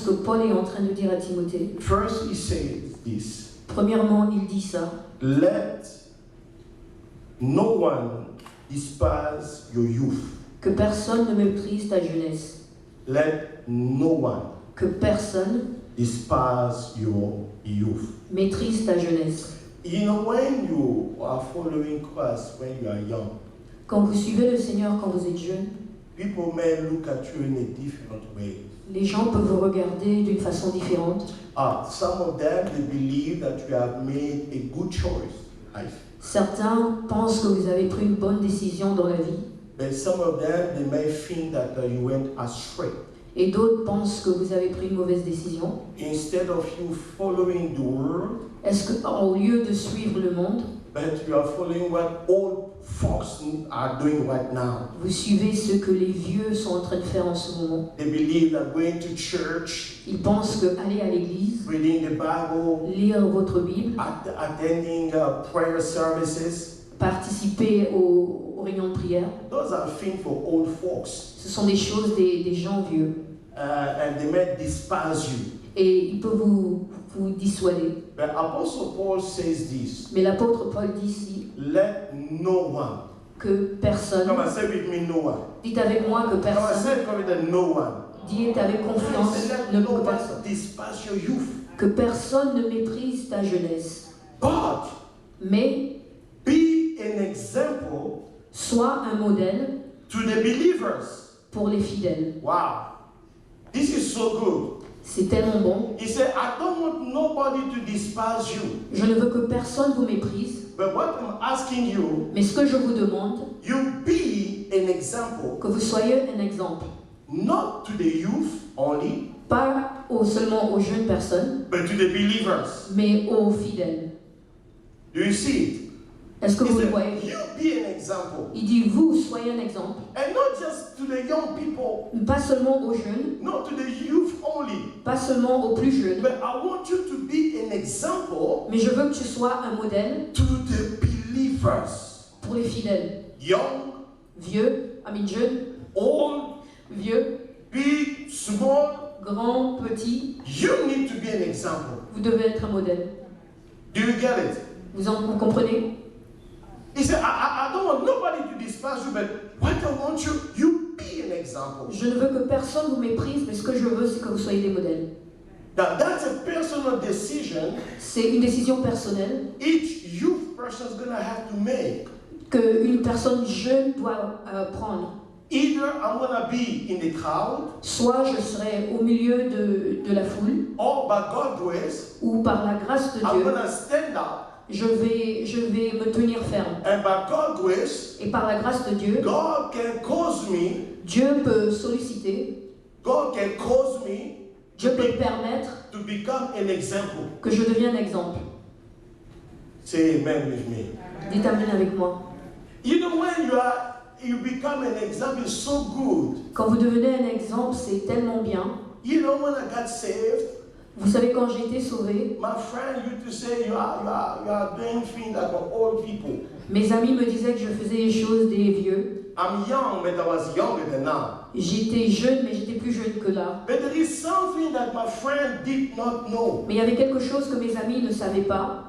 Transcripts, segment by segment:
que Paul est en train de dire à Timothée. First, he says this. Premièrement, il dit ça. Let no one despise your youth. Que personne ne méprise ta jeunesse. Let no one Que personne despise your youth. méprise ta jeunesse. You know, when you are following Christ when you are young, Quand vous suivez le Seigneur quand vous êtes jeune, people may look at you in a different way. les gens peuvent vous regarder d'une façon différente. Some of them, they believe that you have made a good choice in life. Certains pensent que vous avez pris une bonne décision dans la vie. But some of them, they may think that you went astray. Et d'autres pensent que vous avez pris une mauvaise décision. Instead of you following the world, Est-ce qu'au lieu de suivre le monde, but you are following what old folks are doing right now. vous suivez ce que les vieux sont en train de faire en ce moment? They believe that going to church, Ils pensent que aller à l'église, reading the Bible, lire votre Bible, attending prayer services, participer aux réunions de prière, those are things for old folks. ce sont des choses des gens vieux. And they may despise you. Et ils peuvent vous dissuader. But Apostle Paul says this. Mais l'apôtre Paul dit ici Let no one. que personne, Come and say with me, no one. dites avec moi que Come and personne, say with no one. dites avec confiance Let ne no que one personne, despise your youth. que personne ne méprise ta jeunesse. But Mais be an example sois un modèle to the believers. pour les fidèles. Wow. This is so good. C'est tellement bon. He said, I don't want nobody to despise you. Je ne veux que personne vous méprise. But what I'm asking you, Mais ce que je vous demande, you be an example. que vous soyez un exemple. Not to the youth only, Pas seulement aux jeunes personnes, but to the believers. mais aux fidèles. Do you see it? Est-ce que He vous le said, voyez? you be an example. Il dit, vous, soyez un exemple. And not just to the young people, Pas seulement aux jeunes, not to the youth only, pas seulement aux plus jeunes, but I want you to be an example mais je veux que tu sois un modèle to the believers. pour les fidèles. Young, Vieux, jeunes, old, vieux, big, small, grands, petits, you need to be an example. vous devez être un modèle. Do you get it? Vous comprenez? He said, I don't want nobody to despise you, but what I want you be an example. Je ne veux que personne vous méprise, mais ce que je veux, c'est que vous soyez des modèles. Now that's a personal decision C'est une décision personnelle each youth person is going to have to make. qu'une personne jeune doit prendre. Either I'm going to be in the crowd, Soit je serai au milieu de la foule, or by God's grace, ou par la grâce de I'm Dieu, going to stand up, je vais me tenir ferme. and by God's grace, Et par la grâce de Dieu, God can cause me, Dieu peut solliciter, God can cause me Dieu peut permettre to become an example. que je devienne exemple. Say amen with me. Dites amen avec moi. You know, when you become an example, it's so good. Quand vous devenez un exemple, c'est tellement bien. You know, when I got saved, Vous savez, quand j'ai été sauvée, my friend used to say, you are doing things like old people. mes amis me disaient que je faisais les choses des vieux. I'm young, but I was younger than now. J'étais jeune, mais j'étais plus jeune que là. But there is something that my friend did not know. Mais il y avait quelque chose que mes amis ne savaient pas,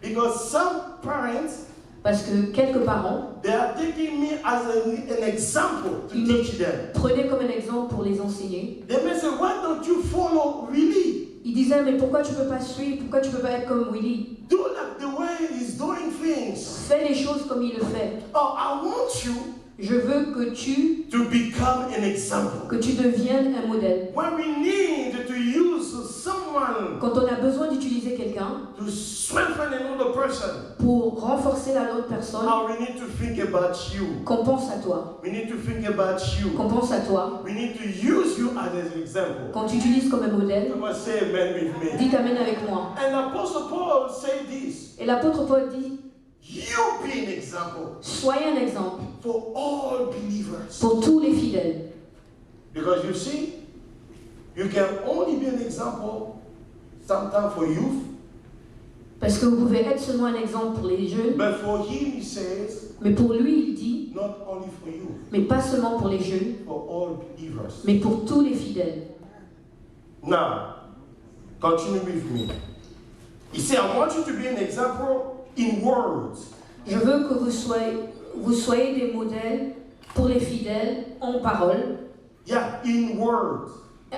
Because some parents, parce que quelques parents they are taking me as an example to ils teach them. me prenaient comme un exemple pour les enseigner. They may say, why don't you follow Willie? Ils disaient, mais pourquoi tu ne peux pas suivre, pourquoi tu ne peux pas être comme Willy? Do like the way he's doing things. Fais les choses comme il le fait. Oh, I want you Je veux que tu deviennes un modèle. When we need to use someone Quand on a besoin d'utiliser quelqu'un to strengthen another person, pour renforcer l'autre personne, we need to think about you. qu'on pense à toi. We need to think about you. Qu'on pense à toi. We need to use you as an example. Qu'on t'utilise comme un modèle. Come on, say amen with me. Dites amen avec moi. And Apostle Paul said this. Et l'apôtre Paul dit, you be an example. Soyez un exemple for all believers. Pour tous les fidèles. Because you see, you can only be an example sometimes for youth. Parce que vous pouvez être seulement un exemple pour les jeunes. But for him, he says, mais pour lui, il dit, not only for you, mais pas seulement pour les jeunes, for all believers. mais pour tous les fidèles. Now, continue with me. He said, I want you to be an example in words. Je veux que vous soyez des modèles pour les fidèles en parole. Yeah, in words.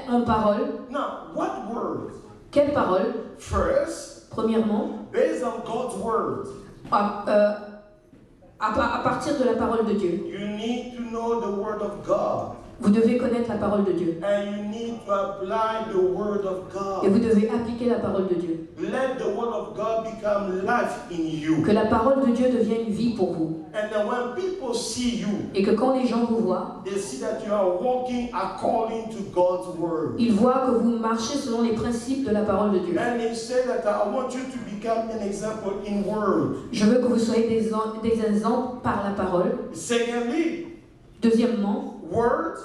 En parole. Now, what words? Quelle parole? First, Premièrement, based on God's word, à partir de la parole de Dieu. you need to know the word of God. Vous devez connaître la parole de Dieu. And you need to apply the word of Et vous God. devez appliquer la parole de Dieu. Let the word of God become life in you. Que la parole de Dieu devienne une vie pour vous. And then when people see you, Et que quand les gens vous voient, they see that you are walking according to God's word. ils voient que vous marchez selon les principes de la parole de Dieu. And they say that I want you to become an example in word. Je veux que vous soyez des exemples par la parole. Secondly, Deuxièmement, words,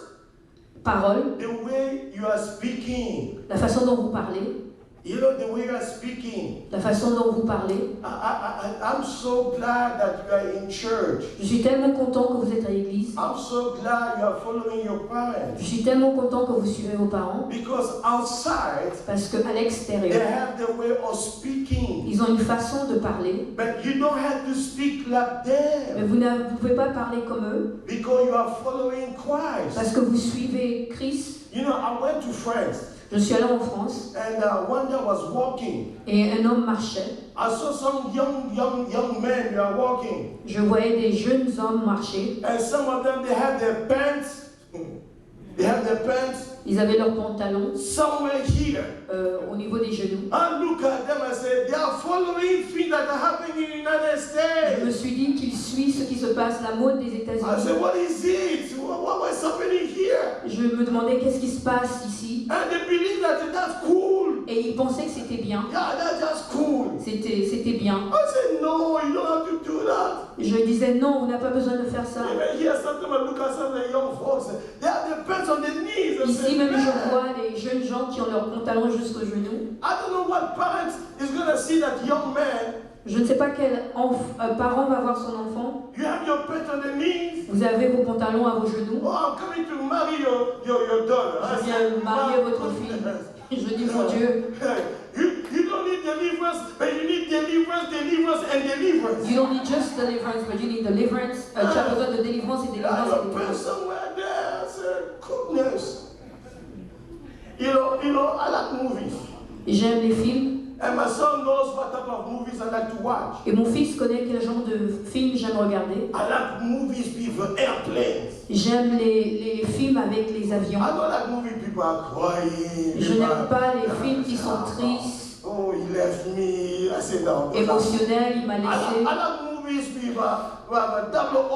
parole, the way you are speaking. la façon dont vous parlez. You know, the way you are speaking. La façon dont vous parlez. I'm so glad that you are in church. Je suis tellement content que vous êtes à l'église. I'm so glad you are following your parents. Je suis tellement content que vous suivez vos parents. Because outside, Parce qu'à they l'extérieur, have the way of speaking. ils ont une façon de parler. But you don't have to speak like Mais them. vous ne pouvez pas parler comme eux. Because you are following Christ. Parce que vous suivez Christ. You know, I went to France. Je suis allée en France And one day I was walking. et un homme marchait. I saw some young men, they are walking. Je voyais des jeunes hommes marcher. And some of them, they have their pants. They have their pants Ils avaient leurs pantalons somewhere here. au niveau des genoux. I look at them and say, they are following things that are happening in the United Je me States. suis dit qu'ils suivent ce qui se passe, la mode des I États-Unis. said, what is it? What's happening here? Je me demandais qu'est-ce qui se passe ici. And they believe that that's cool. Et ils pensaient que c'était bien. Yeah, that's just cool. C'était bien. I said, no, you don't have to do that. Je disais non, on n'a pas besoin de faire ça. Even here, sometimes I look at some of the young folks, they have their pants on their knees. I Ici say, même je man, vois les jeunes gens qui ont leurs pantalons jusqu'aux genoux. I don't know what parents is going to see that young man. Je ne sais pas quel parent va voir son enfant. You have your pants on the knees. Vous avez vos pantalons à vos genoux. Oh, I'm coming to marry your daughter. I Je said, viens marier votre fille. Je dis, mon Dieu, You don't need deliverance, but you need deliverance, and deliverance. you don't need just deliverance, but you need deliverance. Tu as besoin de délivrance et I délivrance et have pants délivrance. somewhere there. I said, goodness. You know, I like movies. J'aime les films. And my son knows what type of movies I like to watch. Et mon fils connaît quel genre de films j'aime regarder. I like movies with airplanes. J'aime les films avec les avions. I don't like movies people are crying. Je n'aime pas les films qui sont tristes, Oh, he left me. I said, no. émotionnels, il m'a I laissé. like movies with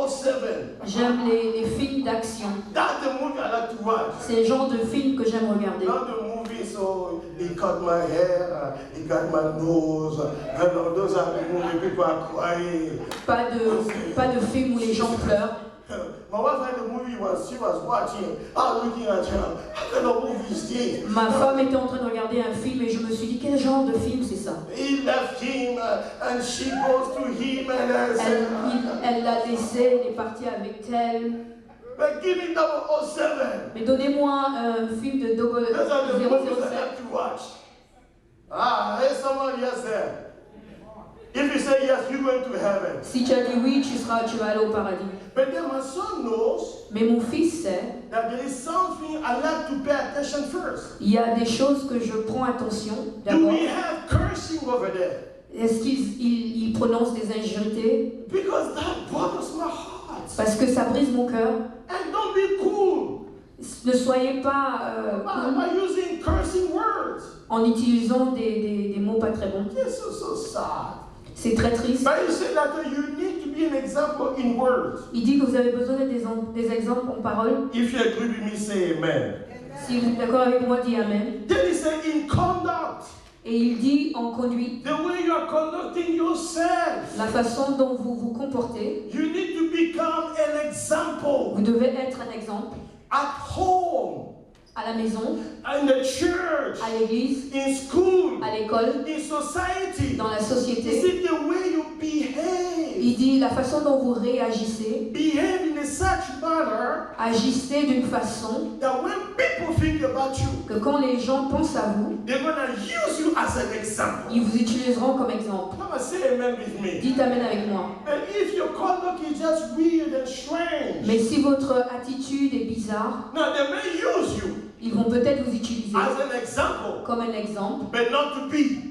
007. J'aime les films d'action. That's the movie I like to watch. C'est le genre de film que j'aime regarder. Not the movie, so he cut my hair, he cut my nose. And those are the movies people are crying. Pas de film où les gens pleurent. My wife had a movie she was watching. I was looking at her. What kind of movie is this? Ma femme était en train de regarder un film et je me suis dit, quel genre de film c'est ça? He left him and she goes to him and I said, Elle l'a laissé, elle est partie avec elle. but give me 007. Mais donnez-moi un film de Those are the movies I 007. like to watch. There's someone yes there. If you say yes, you're going to heaven. Si tu as dit oui, tu vas aller au paradis. But then my son knows Mais mon fils sait, that there is something I like to pay attention first. il y a des choses que je prends attention Do d'abord. we have cursing over there? Est-ce qu'il prononce des injurités? Because that bothers my heart. Parce que ça brise mon cœur. And don't be cool Ne soyez pas by using cursing words. en utilisant des mots pas très bons. This is so sad. C'est très triste. But you say that you need to be an example in words. Il dit que vous avez besoin des exemples en parole. If you agree with me, say amen. Si vous êtes d'accord avec moi, dis Amen. Then he said in conduct, Et il dit en conduite, the way you are conducting yourself, la façon dont vous vous comportez, you need to become an example vous devez être un exemple at home, à la maison, in the church, à l'église, in school, à l'école, in society. dans la Is société. it the way you behave. Il dit la façon dont vous réagissez, Behave in a such manner agissez d'une façon that when people think about you, que quand les gens pensent à vous, they're going to use you as an example. ils vous utiliseront comme exemple. Come on, say amen with me. Dites amen avec moi. And if your conduct is just weird and strange, Mais si votre attitude est bizarre, now they may use you ils vont peut-être vous utiliser as an example, comme un exemple, but not to be.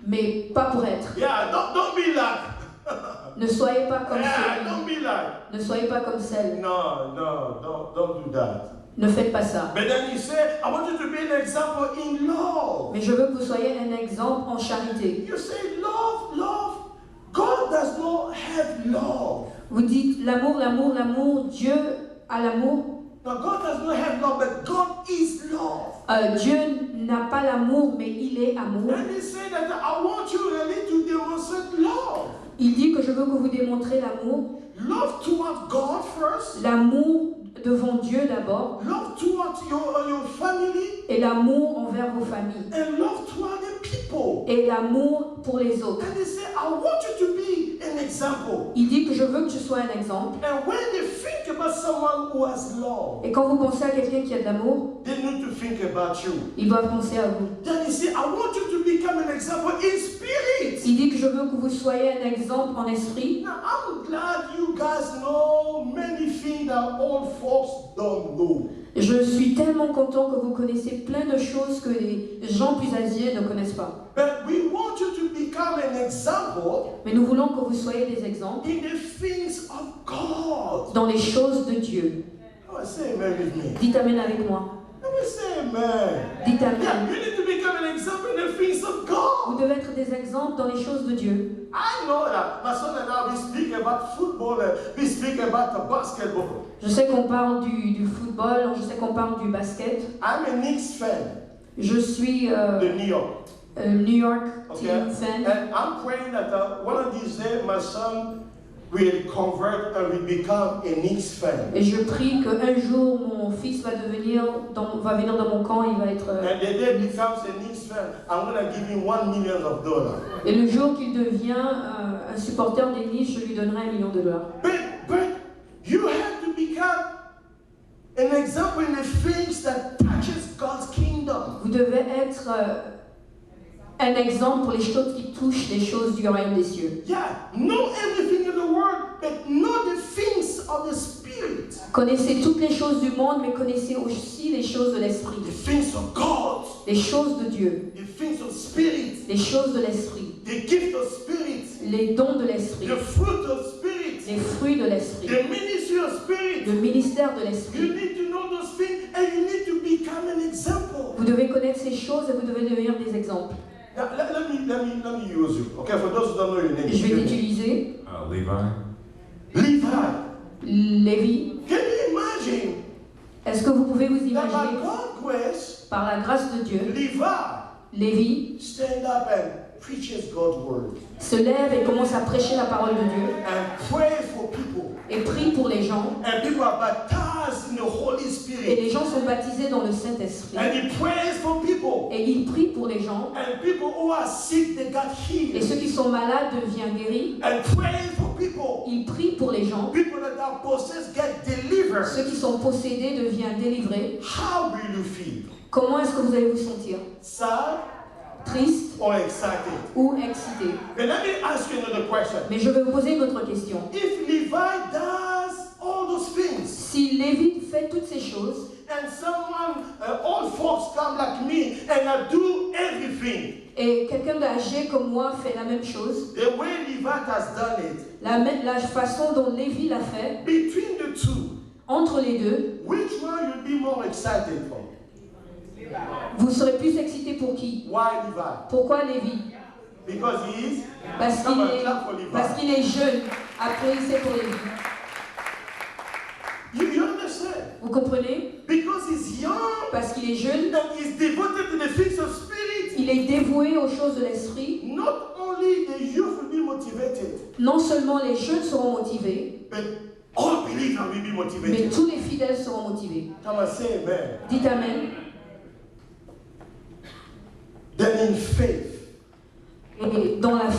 mais pas pour être. Yeah, don't be like. Ne soyez pas comme Yeah, don't celui. be like. Ne soyez pas comme celle. No, don't do that. Ne faites pas ça. But then you say, I want you to be an example in love. Mais je veux que vous soyez un exemple en charité. You say love. God does not have love. Vous dites l'amour, l'amour, l'amour. Dieu a l'amour. Now God does not have love, but God is love. Dieu n'a pas l'amour, mais il est amour. And he said that I want you really to demonstrate love. Il dit que je veux que vous démontrez l'amour. Love towards God first. L'amour devant Dieu d'abord. Love towards your family. Et l'amour envers vos familles. And love towards the people. Et l'amour pour les autres. And he said, I want you to be an example. Il dit que je veux que tu sois un exemple. And when they think about someone who has love, Et quand vous pensez à quelqu'un qui a de l'amour, they need to think about you. ils doivent penser à vous. Then he said, I want you to become an example in spirit. Il dit que je veux que vous soyez un exemple en esprit. Now, I'm glad you guys know many things that old folks don't know. Je suis tellement content que vous connaissez plein de choses que les gens plus âgés ne connaissent pas. But we want you to become an example Mais nous voulons que vous soyez des exemples in the things of God. dans les choses de Dieu. Oh, say amen with me. Dites amen avec moi. Let me say amen. Dites Yeah, amen. you need to become an example in the things of Vous God. devez être des exemples dans les choses de Dieu. I know that my son and I, we speak about football, we speak about the basketball. Je sais qu'on parle du football, je sais qu'on parle du basket. I'm a Knicks fan, Je suis the New York. New York Okay? team fan. And I'm praying that one of these days my son will convert and will become a Knicks fan. Et je prie qu'un jour mon fils va venir dans mon camp, il va être. And the day he becomes a Knicks fan, I'm going to give him $1 million. Et le jour qu'il devient un supporter des Knicks, je lui donnerai $1 million. But you have to become an example in the things that touches God's kingdom. Vous devez être un exemple pour les choses qui touchent les choses du royaume des cieux. Yeah, know everything in the world, but know the things of the Spirit. Connaissez toutes les choses du monde, mais connaissez aussi les choses de l'esprit. The things of God, Les choses de Dieu, the things of Spirit, les choses de l'esprit, the gift of Spirit, les dons de l'esprit, the fruit of Spirit, les fruits de l'esprit, the ministry of Spirit. le ministère de You l'esprit. need to know those things and you need to become an example. Vous devez connaître ces choses et vous devez devenir des exemples. Now, let me use you. Okay, for those who don't know your name. Je vais t'utiliser. Levi. Levi. Lévi. Can you imagine Est-ce que vous pouvez vous that by imaginer, God's grace, par la grâce de Dieu, Levi Lévi stand up and preaches God's word se lève et commence à prêcher la parole de Dieu and pray for people, et prie pour les gens, and people are baptized in the Holy et Spirit, les gens sont baptisés dans le Saint-Esprit, and he prays for people, et il prie pour les gens, and people who are sick they got et healed, ceux qui sont malades deviennent guéris, and prays for people, il prie pour les gens, people that are possessed get delivered. ceux qui sont possédés deviennent délivrés. How will you feel? Comment est-ce que vous allez vous sentir? Sad Triste or excited? ou excité? But let me ask you another question. Mais je vais vous poser une autre question. If Levi does all those things, Si Lévi fait toutes ces choses, and someone, old folks come like me, and I do everything, et quelqu'un d'âgé comme moi fait la même chose, the way Levi has done it, la façon dont Lévi l'a fait, between the two, entre les deux, which one you'll be more excited for? vous serez plus excité pour qui? Why Levi? Pourquoi Lévi? Because he is? Parce Come qu'il on, est, clap for Levi. parce qu'il est jeune. Applaudissez pour Lévi. You understand? Vous comprenez? Because he's young, Parce qu'il est jeune, and he's devoted to the things of spirit. il est dévoué aux choses de l'esprit. Not only the youth will be motivated, Non seulement les jeunes seront motivés, but all believers will be mais motivated. tous les fidèles seront motivés. Come on, say amen. Dites Amen. Then in faith, Et dans la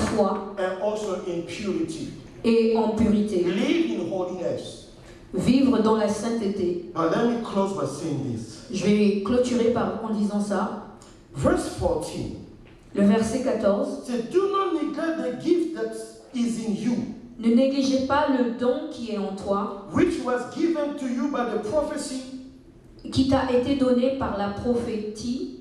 in purity. et en purité. Live in holiness. Vivre dans la sainteté. Now let me close by saying this. Je vais clôturer en disant ça. Verse 14. Le verset 14. Says, do not neglect the gift that is in you, Ne négligez pas le don qui est en toi, which was given to you by the prophecy, qui t'a été donné par la prophétie,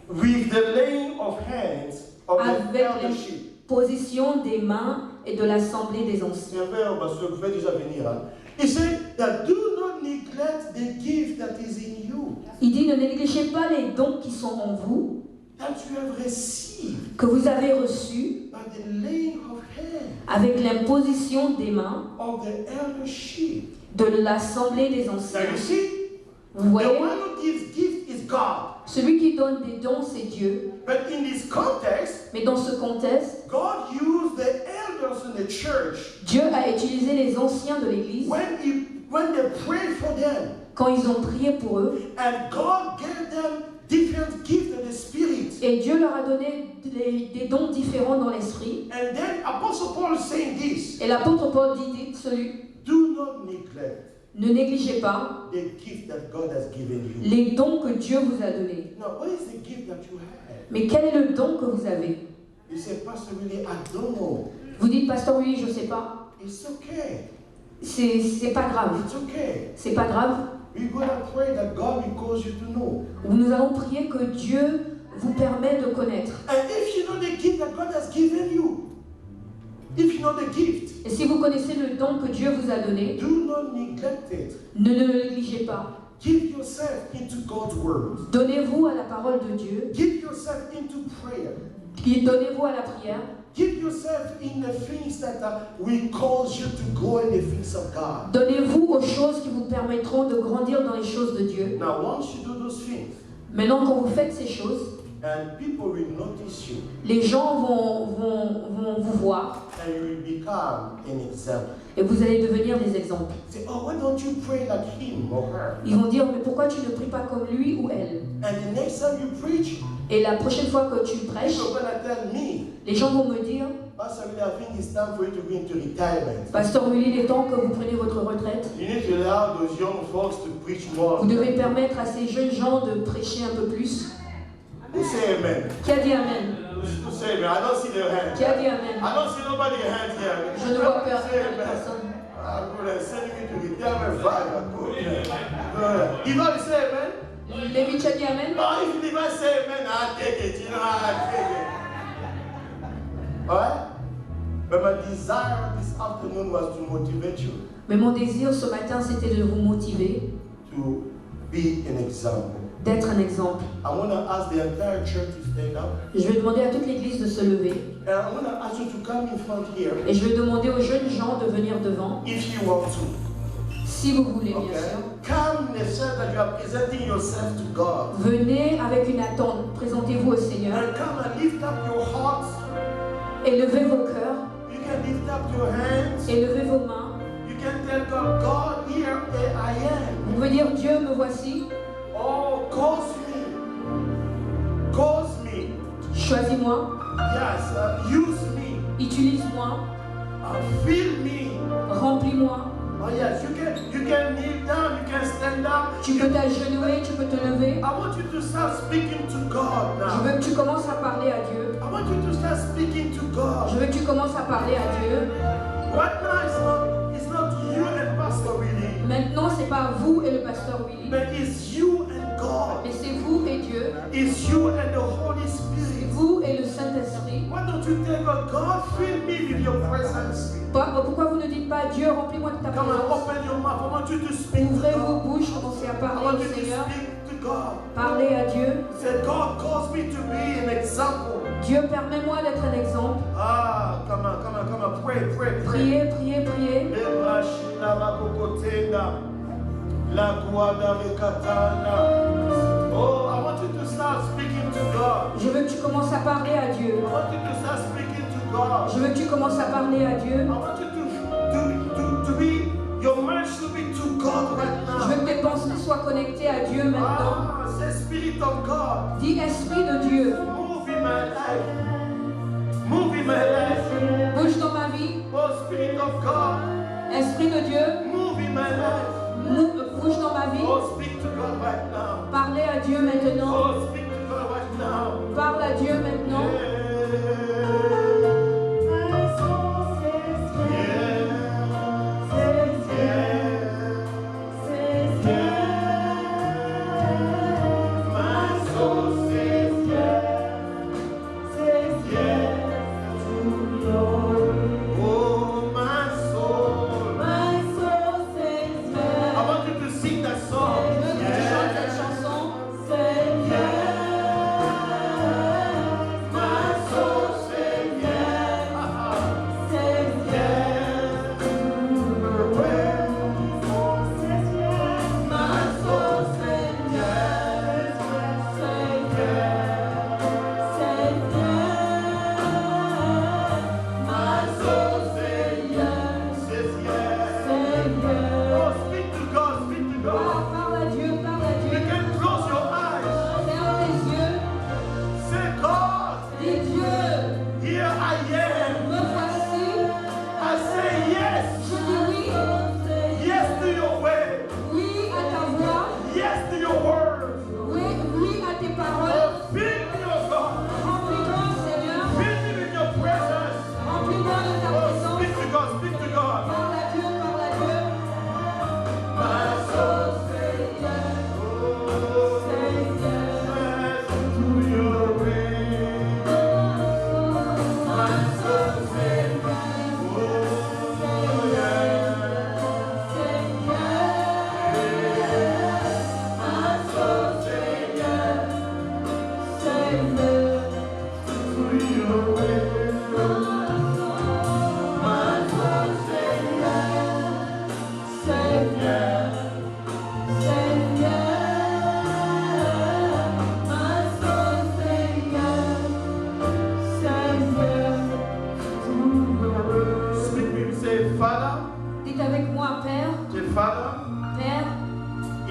with the laying of hands of the avec eldership. l'imposition des mains et de l'assemblée des C'est anciens. un verbe parce que vous pouvez déjà venir. Hein. He said that do not neglect the gift that is in you, Il dit ne négligez pas les dons qui sont en vous, that you have received que vous avez reçus by the laying of hands avec l'imposition des mains of the eldership. de l'assemblée des Now anciens. you see, Vous the voyez, one who gives gift is God. celui qui donne des dons, c'est Dieu. But in this context, Mais dans ce contexte, God used the elders in the church Dieu a utilisé les anciens de l'Église when they prayed for them, quand ils ont prié pour eux. and God gave them different gifts of the Spirit. Et Dieu leur a donné des dons différents dans l'esprit. And then Apostle Paul is saying this: Et l'apôtre Paul dit celui, do not neglect ne négligez pas the gift that God has given you. les dons que Dieu vous a donnés. Now, what is the gift that you have? Mais quel est le don que vous avez? You say, Pastor, really, I don't know. Vous dites, pasteur, oui, je ne sais pas. It's okay. C'est pas grave. It's okay. C'est pas grave. We're going to pray that God will cause you to know. Nous allons prier que Dieu vous permette de connaître. And if you know the gift that God has given you, if you know the gift, Et si vous connaissez le don que Dieu vous a donné, do not neglect it. ne le négligez pas. Give yourself into God's word. Donnez-vous à la parole de Dieu. Give yourself into prayer. Donnez-vous à la prière. Give yourself in the things that will cause you to grow in the things of God. Donnez-vous aux choses qui vous permettront de grandir dans les choses de Dieu. Now, once you do those things, Maintenant, quand vous faites ces choses, and people will notice you, les gens vont vous voir and you will become an example. et vous allez devenir des exemples. Say, oh, why don't you pray like him or her? Ils vont dire, mais pourquoi tu ne pries pas comme lui ou elle? And the next time you preach, Et la prochaine fois que tu prêches, people are going to tell me, les gens vont me dire, Pastor, I think it's time for you to go into retirement. Pasteur Willy, il est temps que vous preniez votre retraite. You need to allow those young folks to preach more. Vous devez permettre à ces jeunes gens de prêcher un peu plus. Who say amen? Qui a dit Amen? Who say amen? I don't see their hand. Qui a dit Amen? I don't see nobody hand here. Je ne vois Say amen. personne. I'm going to send you to retirement fire. Good. You know, say amen? Lévi, tu as dit Amen? No, if you never say amen, I'll take it. You know, I'll take it. Alright? But my desire this afternoon was to motivate you Mais mon désir ce matin, c'était de vous motiver, to be an example. d'être un exemple. I want to ask the entire church to stand up. Je vais demander à toute l'église de se lever. And I want to ask you to come in front here Et je vais demander aux jeunes gens de venir devant, if you want to. si vous voulez, bien Okay? sûr. Come in the sense that you are presenting yourself to God. Venez avec une attente, présentez-vous au Seigneur And come and lift up your hearts. et levez vos cœurs, You can lift up your hands. et levez vos mains. You can tell God, God, here I am. Vous pouvez dire, Dieu, me voici, Oh, cause me. Cause me. choisis-moi, Yes, use me. utilise-moi, Fill me. remplis-moi. Oh yes, you can kneel down, you can stand up. Tu peux t'agenouiller, tu peux te lever. I want you to start speaking to God Je now. veux que tu commences à parler à Dieu. I want you to start speaking to God. Je veux que tu commences à parler à Dieu. Right now it's not you and Pastor Willie, Maintenant, c'est pas vous et le pasteur Willy, but it's you and God. mais c'est vous et Dieu. It's you and the Holy C'est Spirit. vous et le Saint-Esprit. Why don't you tell God, God, fill me with your presence. Pourquoi vous ne dites pas, Dieu, remplis-moi de ta Come and présence? open your mouth. I want you to speak to Ouvrez vos God. bouches, commencez à I parler want au you to Seigneur. speak to God. Parlez à Dieu. Say, God calls me to be an example. Dieu, permets-moi d'être un exemple. Ah, come on. Pray. Priez, priez, priez. Oh, I want you to start speaking to God. Je veux que tu commences à parler à Dieu. I want you to start speaking to God. Je veux que tu commences à parler à Dieu. I want you to be, your mind should be to God right Je veux now. que tes pensées soient connectées à Dieu maintenant. Say, Spirit of God, Dis, Esprit de Dieu, move in my life. Move in my life. Bouge dans ma vie. Oh, Spirit of God. Esprit de Dieu, Move in my life. bouge dans ma vie. Oh, speak to God right now. Parlez à Dieu maintenant. Oh, speak to God right now. Parle à Dieu maintenant.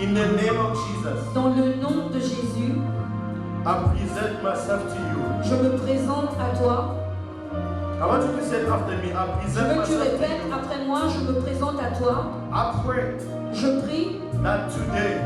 In the name of Jesus, dans le nom de Jésus, I present myself to you. je me présente à toi. I want you to say it after me. I Je present veux que tu myself to répètes you. après moi, je me présente à toi. I pray Je prie that today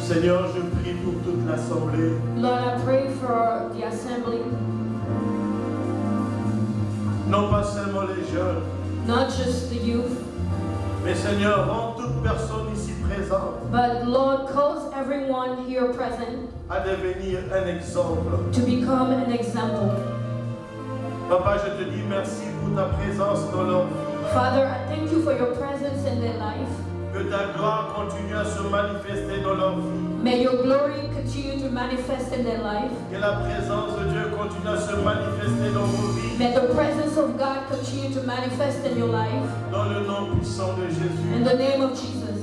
Seigneur, je prie pour toute l'assemblée. Lord, I pray for the assembly, Non pas seulement les jeunes, not just the youth, mais Seigneur, rends toute personne ici présente but Lord, cause everyone here present à devenir un exemple. to become an example. Papa, je te dis merci pour ta présence dans leur vie. Father, I thank you for your presence in their life. Que ta gloire continue à se manifester dans leur vie. May your glory continue to manifest in their life. Que la présence de Dieu continue à se manifester dans vos vies. May the presence of God continue to manifest in your life. Dans le nom puissant de Jésus. In the name of Jesus.